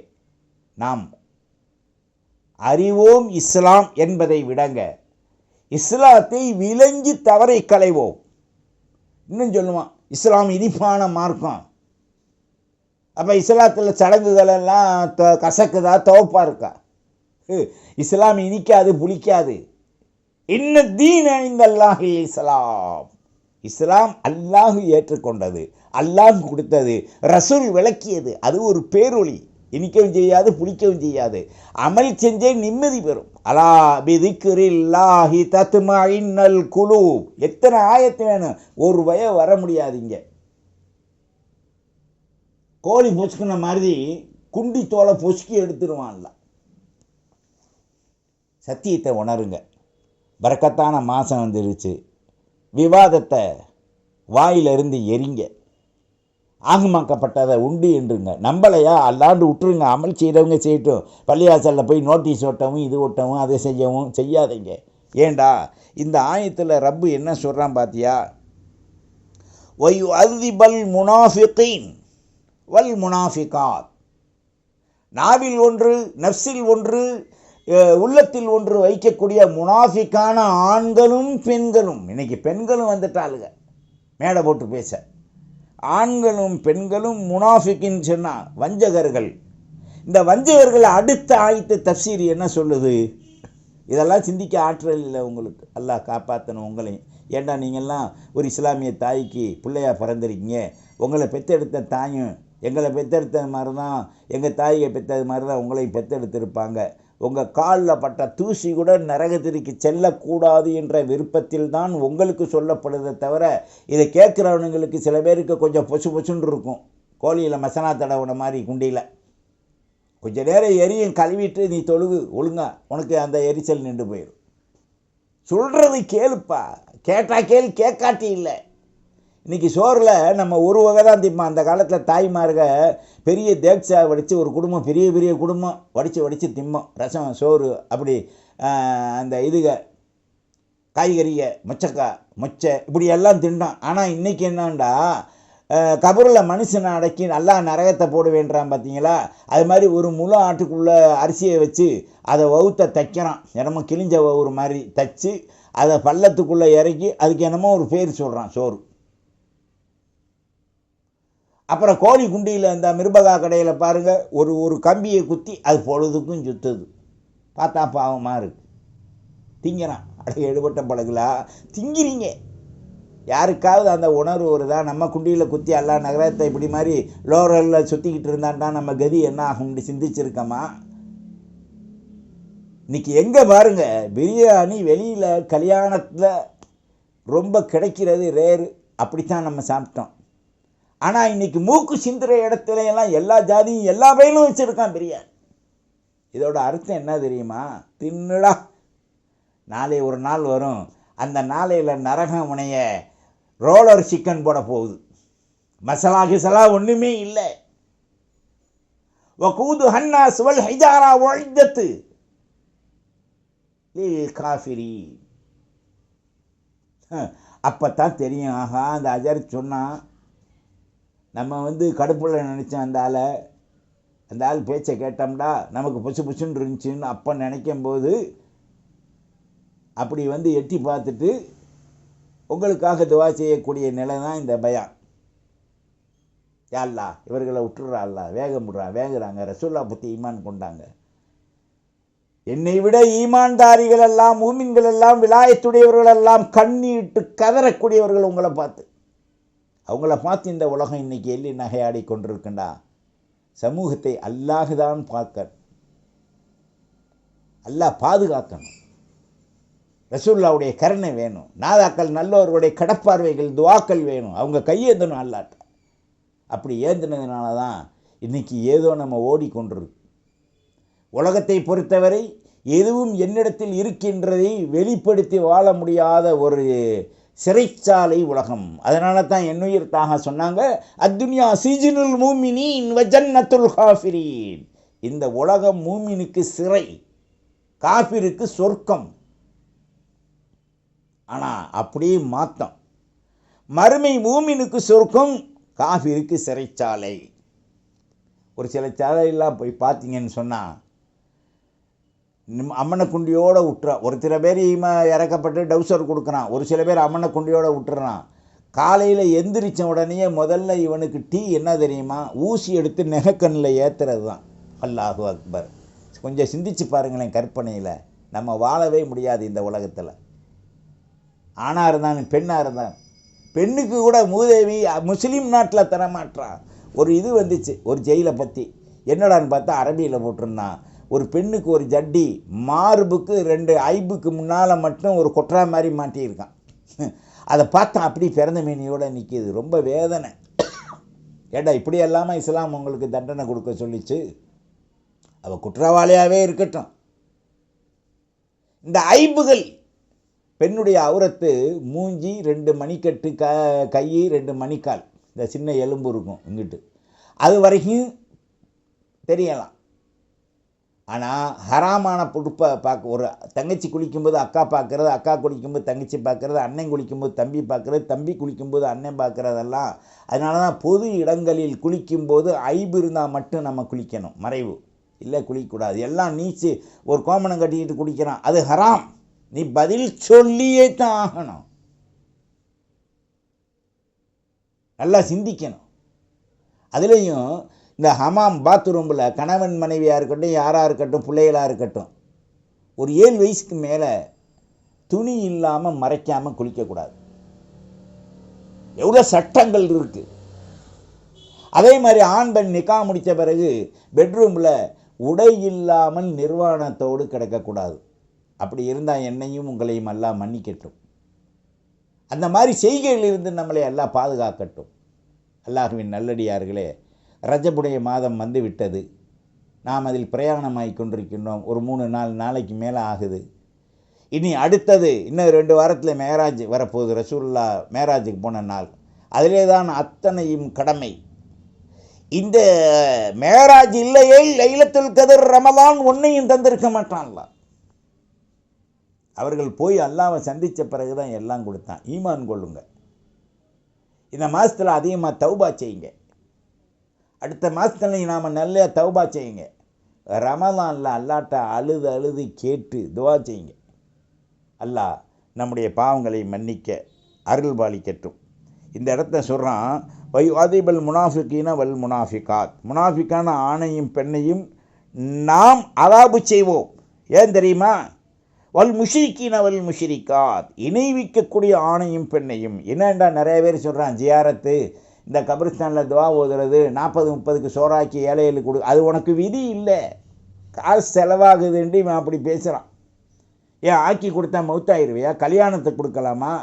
A: நாம் அறிவோம் இஸ்லாம் என்பதை விடங்க, இஸ்லாத்தை விளங்கி தவறை களைவோம். இன்னும் சொல்லுவான் இஸ்லாம் இனிப்பான மார்க்கம். அப்போ இஸ்லாத்தில் சடங்குகள் எல்லாம் கசக்குதா, துவப்பா இருக்கா? இஸ்லாம் இனிக்காது, புளிக்காது. இன்ன தீன இந்தல்லாஹி இஸ்லாம். இஸ்லாம் அல்லாஹ் ஏற்றுக்கொண்டது, அல்லாஹ் கொடுத்தது, ரசூல் விளக்கியது. அது ஒரு பேரொளி. இனிக்கவும் செய்யாது, புளிக்கவும் செய்யாது. அமல் செஞ்சே நிம்மதி பெறும். அலா பிதிக்ரில்லாஹி தத்மஇன்னல் குலூப். எத்தனை ஆயத்து வேணும்? ஒரு வய வர முடியாதுங்க. கோழி பொசுக்கின மாதிரி குண்டி தோலை பொசுக்கி எடுத்துருவான்ல. சத்தியத்தை உணருங்க. பரக்கத்தான மாதம் வந்துருச்சு. விவாதத்தை வாயிலிருந்து எரிங்க. ஆகுமாக்கப்பட்டதை உண்டு என்றுங்க. நம்பலையா அல்லாண்டு விட்டுருங்க. அமல் செய்கிறவங்க செய்யட்டும். பள்ளிவாசலில் போய் நோட்டீஸ் ஓட்டவும் இது ஓட்டவும் அதை செய்யவும் செய்யாதீங்க. ஏண்டா இந்த ஆயத்தில் ரப்பு என்ன சொல்கிறான் பார்த்தியா? ஒயு அல்திபல் முனாஃபிகீன் வல் முனாஃபிகாத். நாவில் ஒன்று, நஃப்ஸில் ஒன்று, உள்ளத்தில் ஒன்று வைக்கக்கூடிய முனாஃபிக்கான ஆண்களும் பெண்களும். இன்னைக்கு பெண்களும் வந்துட்டாளுங்க மேடை போட்டு பேச. ஆண்களும் பெண்களும் முனாஃபிக்கின்னு சொன்னால் வஞ்சகர்கள். இந்த வஞ்சகர்கள் அடுத்த ஆயத்து தஃப்சீர் என்ன சொல்லுது? இதெல்லாம் சிந்திக்க ஆற்றல் இல்லை உங்களுக்கு. அல்லாஹ் காப்பாற்றணும் உங்களையும். ஏண்டா நீங்கள்லாம் ஒரு இஸ்லாமிய தாய்க்கு பிள்ளையா பிறந்திருக்கீங்க. உங்களை பெற்றெடுத்த தாயும் எங்களை பெற்றெடுத்தது மாதிரி தான், எங்கள் தாயை பெற்றது மாதிரி தான் உங்களை பெற்றெடுத்திருப்பாங்க. உங்கள் காலில் பட்ட தூசி கூட நரகத்திற்கு செல்லக்கூடாது என்ற விருப்பத்தில் தான் உங்களுக்கு சொல்லப்படுறதை தவிர, இதை கேட்குறவனுங்களுக்கு சில பேருக்கு கொஞ்சம் பொசு பொசுன்னு இருக்கும். கோழியில் மசனா தடவுன மாதிரி குண்டியில் கொஞ்சம் நேரம் எரியும், கழுவிட்டு நீ தொழுகு ஒழுங்கா, உனக்கு அந்த எரிச்சல் நின்று போயிடும். சொல்கிறது கேளுப்பா. கேட்டா கேள், கேட்காட்டி இல்லை. இன்றைக்கி சோறில் நம்ம ஒரு வகை தான் திப்போம். அந்த காலத்தில் தாய்மார்க பெரிய தேக்ஸா வடித்து ஒரு குடும்பம், பெரிய பெரிய குடும்பம் வடித்து திம்போம். ரசம், சோறு, அப்படி அந்த இதுக காய்கறிக, மொச்சை இப்படி எல்லாம் தின்னோம். ஆனால் இன்றைக்கி என்னண்டா, கபரில் மனுஷனை அடக்கி நல்லா நரகத்தை போட வேண்டாம் பார்த்தீங்களா? அது மாதிரி ஒரு முழு ஆட்டுக்குள்ளே அரிசியை வச்சு அதை வவுத்தை தைக்கிறான். என்னமோ கிழிஞ்ச வவுறு மாதிரி தைச்சி அதை பள்ளத்துக்குள்ளே இறக்கி அதுக்கு என்னமோ ஒரு பேர் சொல்கிறான், சோறு. அப்புறம் கோழி குண்டியில் இந்த மிருபகா கடையில் பாருங்கள், ஒரு கம்பியை குத்தி அது பொழுதுக்கும் சுற்றுது. பார்த்தா பாவமாக இருக்குது. திங்கிறான். அடைய எடுபட்ட பழகுலா திங்கிறீங்க. யாருக்காவது அந்த உணர்வு வருதா? நம்ம குண்டியில் குத்தி எல்லா நகரத்தை இப்படி மாதிரி லோரலில் சுற்றிக்கிட்டு இருந்தான்டா நம்ம கதி என்ன ஆகும்னு சிந்திச்சிருக்கோமா? இன்றைக்கி எங்கே பாருங்கள், பிரியாணி வெளியில் கல்யாணத்தில் ரொம்ப கிடைக்கிறது ரேரு. அப்படித்தான் நம்ம சாப்பிட்டோம். ஆனால் இன்றைக்கி மூக்கு சிந்துற இடத்துல எல்லாம் எல்லா ஜாதியும் எல்லா வயலும் வச்சுருக்கான் பிரியாணி. இதோட அர்த்தம் என்ன தெரியுமா? தின்னுடா, நாளை ஒரு நாள் வரும், அந்த நாளையில் நரகம் உனைய ரோலர் சிக்கன் போட போகுது. மசாலா கிசலா ஒன்றுமே இல்லை. வகூது ஹன்னாஸ் வல் ஹிஜாரா உஇத்தத் லில் காஃபிரீன். அப்போத்தான் தெரியும், ஆஹா அந்த அஜர் சொன்னான், நம்ம கடுப்புல நினச்சோம் அந்த ஆள் பேச்சை கேட்டோம்டா நமக்கு புசு புசுன்னு இருந்துச்சுன்னு அப்போ நினைக்கும்போது அப்படி எட்டி பார்த்துட்டு உங்களுக்காக துவா செய்யக்கூடிய நிலை தான் இந்த பயான். யா அல்லாஹ் இவர்களை விட்டுறா, அல்லாஹ் வேகுறாங்க, ரசூல்லா பற்றி ஈமான் கொண்டாங்க. என்னை விட ஈமான்தாரிகள் எல்லாம், மூமின்கள் எல்லாம், விலாயத்துடையவர்கள் எல்லாம் கண்ணீட்டு கதறக்கூடியவர்கள் உங்களை பார்த்து. அவங்கள பார்த்து இந்த உலகம் இன்றைக்கி எள்ளி நகையாடி கொண்டிருக்கின்றா. சமூகத்தை அல்லாஹுதான் பார்க்க, அல்லாஹ் பாதுகாக்கணும். ரசூலுல்லாவுடைய கருணை வேணும். நாதாக்கள் நல்லவர்களுடைய கடப்பார்வைகள் துவாக்கள் வேணும். அவங்க கையேந்தணும் அல்லாட்ட. அப்படி ஏந்தினதுனால தான் இன்றைக்கி ஏதோ நம்ம ஓடிக்கொண்டிருக்கு. உலகத்தை பொறுத்தவரை எதுவும் என்னிடத்தில் இருக்கின்றதை வெளிப்படுத்தி வாழ முடியாத ஒரு சிறைச்சாலை உலகம். அதனால தான் என்னுயிர் தாக சொன்னாங்க, அத்துன்யா சிஜ்னுல் மூமினீன் வ ஜன்னத்துல் காஃபிரீன். இந்த உலகம் மூமினுக்கு சிறை, காஃபிருக்கு சொர்க்கம். ஆனால் அப்படியே மாத்தம். மறுமை மூமினுக்கு சொர்க்கம், காஃபிருக்கு சிறைச்சாலை. ஒரு சில சாலையெல்லாம் போய் பார்த்தீங்கன்னு சொன்னால் அம்மனை குண்டியோடு விட்டுறான். ஒரு சில பேர் இறக்கப்பட்டு டவுசர் கொடுக்குறான், ஒரு சில பேர் அம்மனை குண்டியோடு விட்டுறான். காலையில் எந்திரிச்ச உடனே முதல்ல இவனுக்கு டீ என்ன தெரியுமா? ஊசி எடுத்து நெகக்கண்ணில் ஏற்றுறது தான். அல்லாஹு அக்பர். கொஞ்சம் சிந்திச்சு பாருங்களேன். கற்பனையில் நம்ம வாழவே முடியாது இந்த உலகத்தில். ஆணாக இருந்தாலும் பெண்ணாக இருந்தாலும். பெண்ணுக்கு கூட மூதேவி முஸ்லீம் நாட்டில் தரமாட்டான். ஒரு இது வந்துச்சு ஒரு ஜெயிலை பற்றி. என்னடான்னு பார்த்தா அரபியில் போட்டிருந்தான். ஒரு பெண்ணுக்கு ஒரு ஜட்டி மார்புக்கு 2 ஐபுக்கு முன்னால் மட்டும் ஒரு கொற்றா மாதிரி மாட்டியிருக்கான். அதை பார்த்தா அப்படி பிறந்த மீனியோடு நிற்கிது. ரொம்ப வேதனை. ஏடா இப்படி எல்லாமே இஸ்லாம் உங்களுக்கு தண்டனை கொடுக்க சொல்லிச்சு? அவள் குற்றவாளியாகவே இருக்கட்டும். இந்த ஐபுகள், பெண்ணுடைய அவுரத்து மூஞ்சி 2 மணிக்கட்டு, கை 2 மணிக்கால், இந்த சின்ன எலும்பு இருக்கும் இங்கிட்டு, அது வரைக்கும் தெரியலாம். ஆனால் ஹராமான பொறுப்பை பார்க்க, ஒரு தங்கச்சி குளிக்கும்போது அக்கா பார்க்குறது, அக்கா குளிக்கும்போது தங்கச்சி பார்க்குறது, அண்ணன் குளிக்கும்போது தம்பி பார்க்குறது, தம்பி குளிக்கும்போது அண்ணன் பார்க்குறதெல்லாம். அதனால தான் பொது இடங்களில் குளிக்கும்போது ஐபு இருந்தால் மட்டும் நம்ம குளிக்கணும், மறைவு இல்லை குளிக்கக்கூடாது. எல்லாம் நீச்சு ஒரு கோமணம் கட்டிக்கிட்டு குளிக்கிறான், அது ஹராம். நீ பதில் சொல்லியே தான் ஆகணும். நல்லா சிந்திக்கணும். அதுலேயும் இந்த ஹமாம் பாத்ரூமில் கணவன் மனைவியாக இருக்கட்டும், யாராக இருக்கட்டும், பிள்ளைகளாக இருக்கட்டும், ஒரு 7 வயசுக்கு மேலே துணி இல்லாமல் மறைக்காமல் குளிக்கக்கூடாது. எவ்வளோ சட்டங்கள் இருக்குது. அதே மாதிரி ஆண் பெண் நிக்கா முடித்த பிறகு பெட்ரூமில் உடை இல்லாமல் நிர்வாணத்தோடு கிடக்கக்கூடாது. அப்படி இருந்தால் என்னையும் உங்களையும் எல்லாம் மன்னிக்கட்டும். அந்த மாதிரி செய்கையிலிருந்து நம்மளை எல்லாம் பாதுகாக்கட்டும். அல்லாஹ்வின் நல்லடியார்களே, ரஜபுடைய மாதம் வந்து விட்டது. நாம் அதில் பிரயாணமாகி கொண்டிருக்கின்றோம். ஒரு 3-4 நாளைக்கு மேலே ஆகுது. இனி அடுத்தது இன்னும் 2 வாரத்தில் மேராஜ் வரப்போகுது. ரசூலுல்லாஹ் மேராஜுக்கு போன நாள். அதிலே தான் அத்தனையும் கடமை. இந்த மேராஜ் இல்லையே லைலத்துல் கத்ர் ரமலான் ஒன்றையும் தந்திருக்க மாட்டான்ல. அவர்கள் போய் அல்லாஹ்வை சந்தித்த பிறகு தான் எல்லாம் கொடுத்தான். ஈமான் கொள்ளுங்க. இந்த மாதத்தில் அதிகமாக தௌபா செய்யுங்க. அடுத்த மாதத்துலையும் நாம் நல்ல தௌபா செய்யுங்க. ரமலானில் அல்லாட்ட அழுது அழுது கேட்டு துவா செய்யுங்க. அல்லாஹ் நம்முடைய பாவங்களை மன்னிக்க அருள் பாலிக்கட்டும். இந்த இடத்த சொல்கிறான், வை அதிபல் முனாஃபிகீன வல் முனாஃபிகாத். முனாஃபிக்கான ஆணையும் பெண்ணையும் நாம் அதாபு செய்வோம். ஏன் தெரியுமா? வல் முஷ்ரிக்கீன வல் முஷ்ரிகாத். இணைவிக்கக்கூடிய ஆணையும் பெண்ணையும். என்னண்டா நிறைய பேர் சொல்கிறான், ஜியாரத்து, இந்த கபிரிஸ்தானில் துவா ஓதுறது, 40-30க்கு சோறாக்கி ஏழைகளுக்கு கொடு, அது உனக்கு விதி இல்லை, காசு செலவாகுதுன்ட்டு இவன் அப்படி பேசுகிறான். ஏன் ஆக்கி கொடுத்தா மௌத்தாயிருவியா? கல்யாணத்துக்கு கொடுக்கலாமா?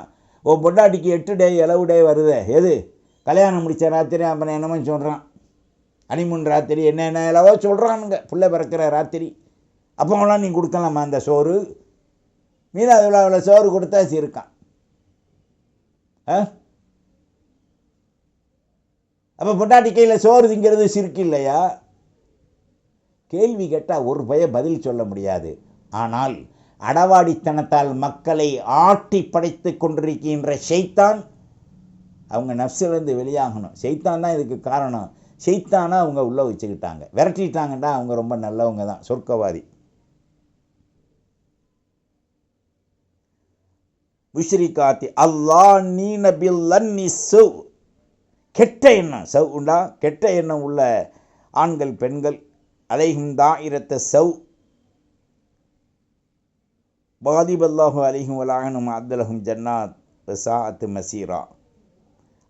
A: ஓ பொண்டாட்டிக்கு 8 டே 11 டே வருது, எது கல்யாணம் முடித்த ராத்திரி அப்புறம் என்னமோ சொல்கிறான், ஹனிமூன் ராத்திரி என்னென்ன எல்லவோ சொல்கிறானுங்க, புள்ள பிறக்கிற ராத்திரி. அப்போலாம் நீ கொடுக்கலாமா அந்த சோறு? மீனாது விழாவில் சோறு கொடுத்தா இருக்கான். அப்போ பொண்டாட்டி கையில் சோறு திங்கிறது சிறுக்கு இல்லையா? கேள்வி கேட்டால் ஒரு பதில் சொல்ல முடியாது. ஆனால் அடவாடித்தனத்தால் மக்களை ஆட்டி படைத்து கொண்டிருக்கின்ற ஷைத்தான், அவங்க நஃப்ஸிலேருந்து வெளியாகணும். ஷைத்தான் தான் இதுக்கு காரணம். ஷைத்தானா அவங்க உள்ளே வச்சுக்கிட்டாங்க, விரட்டிட்டாங்கன்னா அவங்க ரொம்ப நல்லவங்க தான், சொர்க்கவாதி. முஷ்ரிகாத்தி அல்லாஹ் நீன பில்லன்னி சௌ. கெட்ட எண்ணம், சௌ உண்டா, கெட்ட எண்ணம் உள்ள ஆண்கள் பெண்கள், அலைஹும் தாயிரத்த சௌ பாதிபல்லாஹு அலைஹும் வலாஹனும் அப்துல்லஹும் ஜன்னாத் சாஅத்து மசீரா.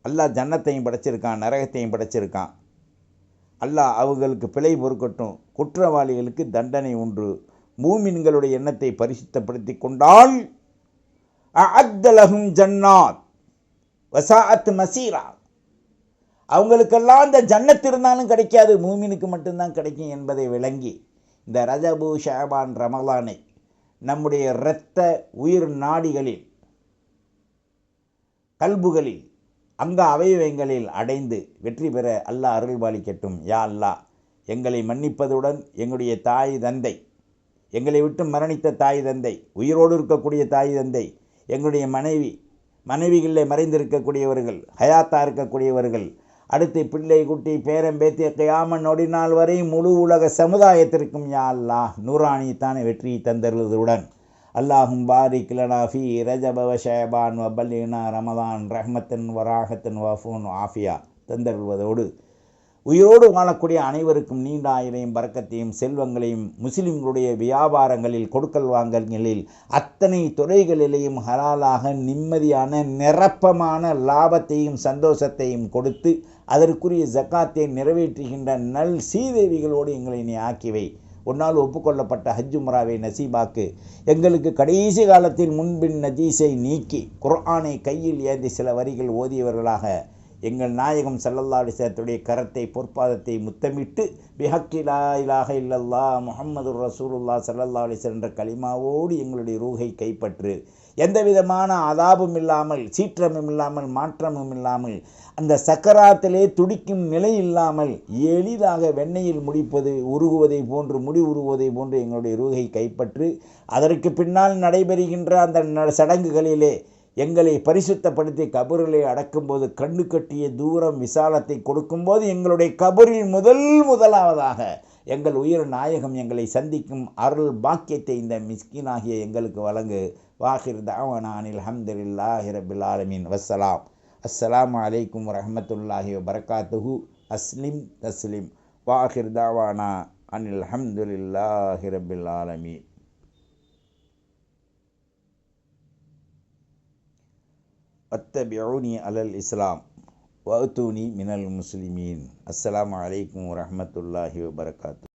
A: அல்லாஹ் ஜன்னத்தையும் படைச்சிருக்கான், நரகத்தையும் படைச்சிருக்கான். அல்லாஹ் அவர்களுக்கு பிழை பொறுக்கட்டும், குற்றவாளிகளுக்கு தண்டனை உண்டு. மூமின்களுடைய எண்ணத்தை பரிசுத்தப்படுத்தி கொண்டால் அஅத்தலஹும் ஜன்னாத் வஸாஅத் மசீரா, அவங்களுக்கெல்லாம் அந்த ஜன்னத் இருந்தாலும் கிடைக்காது, மூமினுக்கு மட்டும்தான் கிடைக்கும் என்பதை விளங்கி இந்த ரஜபு ஷஅபான் ரமலானை நம்முடைய இரத்த உயிர் நாடிகளில், கல்புகளில், அங்க அவயவங்களில் அடைந்து வெற்றி பெற அல்லாஹ் அருள்பாலிக்கட்டும். யா அல்லாஹ், எங்களை மன்னிப்பதுடன் எங்களுடைய தாய் தந்தை, எங்களை விட்டு மரணித்த தாய் தந்தை, உயிரோடு இருக்கக்கூடிய தாய் தந்தை, எங்களுடைய மனைவிகளில் மறைந்திருக்கக்கூடியவர்கள், ஹயாத்தா இருக்கக்கூடியவர்கள், அடுத்து பிள்ளை குட்டி பேரம்பேத்திய கியாமத் நொடி நாள் வரை முழு உலக சமுதாயத்திற்கும் யா அல்லாஹ் நூறானித்தான வெற்றியை தந்தருவதுடன் அல்லாஹும் பாரிக் லனா ஃபீ ரஜப வ ஷஅபான் வ பல்லினா ரமதான் ரஹ்மத்தன் வ ராஹத்தன் வ அஃபூன் ஆஃபியா தந்தருவதோடு உயிரோடு வாழக்கூடிய அனைவருக்கும் நீண்ட ஆயுளையும் பரக்கத்தையும் செல்வங்களையும், முஸ்லிம்களுடைய வியாபாரங்களில் கொடுக்கல் வாங்கல்களில் அத்தனை துறைகளிலேயும் ஹலாலாக நிம்மதியான நிரப்பமான லாபத்தையும் சந்தோஷத்தையும் கொடுத்து அதற்குரிய ஜக்காத்தை நிறைவேற்றுகின்ற நல் சீதேவிகளோடு எங்களை நீ ஆக்கிவை. ஒன்னால் ஒப்புக்கொள்ளப்பட்ட ஹஜ் உம்ராவை நசீபாக்கு. எங்களுக்கு கடைசி காலத்தில் முன்பின் நஜீஸை நீக்கி குர்ஆனை கையில் ஏந்தி சில வரிகள் ஓதியவர்களாக எங்கள் நாயகம் ஸல்லல்லாஹு அலைஹி வஸல்லத்துடைய கரத்தை பொற்பாதத்தை முத்தமிட்டு பிஹக்கி லா இலாஹ இல்லல்லாஹ் முஹம்மதுர் ரசூலுல்லாஹ் ஸல்லல்லாஹு அலைஹி வஸல்லம் என்ற கலிமாவோடு எங்களுடைய ரூஹை கைப்பற்று. எந்த விதமான அதாபும் இல்லாமல், சீற்றமும் இல்லாமல், மாற்றமும் இல்லாமல், அந்த சக்கராத்திலே துடிக்கும் நிலை இல்லாமல் எளிதாக வெண்ணெயில் உருகுவதை போன்று உருகுவதை போன்று எங்களுடைய ரூஹை கைப்பற்று. அதற்கு பின்னால் நடைபெறுகின்ற அந்த சடங்குகளிலே எங்களை பரிசுத்தப்படுத்தி கபரிலே அடக்கும்போது கண்ணு கட்டிய தூரம் விசாலத்தை கொடுக்கும்போது எங்களுடைய கபரில் முதலாவதாக எங்கள் உயிர் நாயகம் எங்களை சந்திக்கும் அருள் பாக்கியத்தை இந்த மிஸ்கினாகிய எங்களுக்கு வழங்கு. வாஹிர் தஅவானா அனில் ஹம்துலில்லாஹி ரப்பில் ஆலமீன். வஸ்ஸலாம். அஸ்ஸலாமு அலைக்கும் வரஹ்மத்துல்லாஹி வபரகாத்துஹு. அஸ்லிம் தஸ்லிம். வாஹிர் தஅவானா அனில் ஹம்துலில்லாஹி ரப்பில் ஆலமீன். அத்தபிஊனி அலல் இஸ்லாம் வஅத்தூனி மினல் முஸ்லிமீன். அஸ்ஸலாமு அலைக்கும் வரஹ்மத்துல்லாஹி வபரகாத்துஹு.